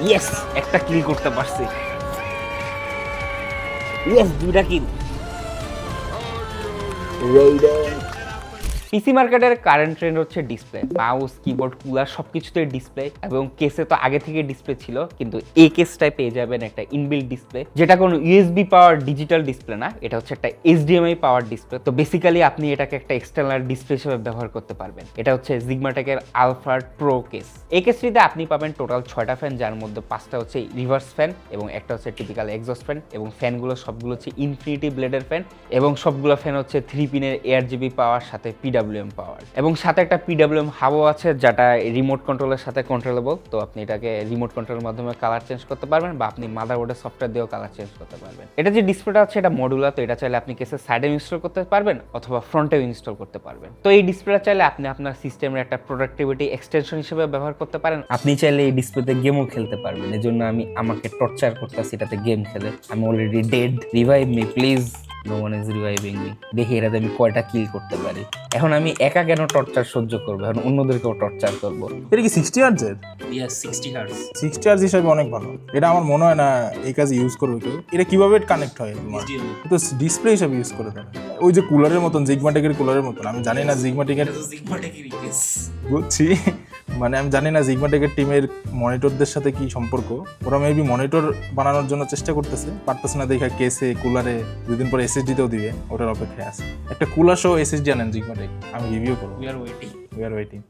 Yes, একটা কিল করতে পারছি। ইয়েস, দুইটা কিল। পিসি মার্কেটের কারেন্ট ট্রেন্ড হচ্ছে ডিসপ্লে, মাউস, কিবোর্ড, কুলার সবকিছুতে ডিসপ্লে, এবং কেসে তো আগে থেকে ডিসপ্লে ছিল, কিন্তু এই কেসটাই পেয়ে যাবেন একটা ইনবিল্ট ডিসপ্লে, যেটা কোনো ইউএসবি পাওয়ার ডিজিটাল ডিসপ্লে না, এটা হচ্ছে একটা এইচডিএমআই পাওয়ার ডিসপ্লে। তো বেসিক্যালি আপনি এটাকে একটা এক্সটার্নাল ডিসপ্লে হিসেবে ব্যবহার করতে পারবেন। এটা হচ্ছে জিগমাটেকের আলফা প্রো কেস। এই কেসটিতে আপনি পাবেন টোটাল 6টা ফ্যান, যার মধ্যে 5টা হচ্ছে রিভার্স ফ্যান এবং একটা হচ্ছে টিপিক্যাল এক্সস্ট ফ্যান, এবং ফ্যানগুলো সবগুলো হচ্ছে ইনফিনিটি ব্লেডের ফ্যান, এবং সবগুলো ফ্যান হচ্ছে 3 পিনের এআরজিবি পাওয়ার সাথে পিডব্লিউএম পাওয়ার, এবং সাথে একটা পিডব্লিউএম হাবও আছে, যেটা রিমোট কন্ট্রোলের সাথে কন্ট্রোলেবল। তো আপনি এটাকে রিমোট কন্ট্রোলের মাধ্যমে কালার চেঞ্জ করতে পারবেন, বা আপনি মাদারবোর্ডের সফটওয়্যার দিয়েও কালার চেঞ্জ করতে পারবেন। এটা যে ডিসপ্লেটা আছে এটা মডুলার, তো এটা চাইলে আপনি কেসের সাইডে ইনস্টল করতে পারবেন অথবা ফ্রন্টেও ইনস্টল করতে পারবেন। তো এই ডিসপ্লেটা চাইলে আপনি আপনার সিস্টেমের একটা প্রোডাক্টিভিটি এক্সটেনশন হিসেবে ব্যবহার করতে পারেন। আপনি চাইলে এই ডিসপ্লেতে গেমও খেলতে পারবেন। এজন্য আমি আমাকে টর্চার করতেছি এটাতে গেম খেলে। আমি already dead, revive me please. No one is reviving me. দেখি এটাতে আমি কয়টা কিল করতে পারি। এখন আমি একা কেন টর্চার সহ্য করবো, এখন অন্যদেরকেও টর্চার করবো। এটা কি 60 হার্টজের? Yes, 60 hertz. 60 হার্টজ হিসাবে অনেক ভালো। এটা আমার মনে হয় না এই কাজে ইউজ করবে কেউ। এটা কিভাবে কানেক্ট হয় তোমার? তো ডিসপ্লে হিসাবে ইউজ করে দেয়। ওই যে কুলারের মতন, জিগমাটেকের কুলারের মতন। আমি জানি না জিগমাটেকের, বুঝছি, মানে আমি জানি না জিগমাটেকের টিমের মনিটরদের সাথে কি সম্পর্ক। ওরা মেবি মনিটর বানানোর জন্য চেষ্টা করতেছে, পারতেছে না দেখা কেসে কুলারে 2 দিন পরে এসএসডিতেও দিবে, ওটার অপেক্ষায় আছে। একটা কুলার সহ এসএসডি আনেন জিগমাটেক, আমি রিভিউ করবো। We are waiting. We are waiting.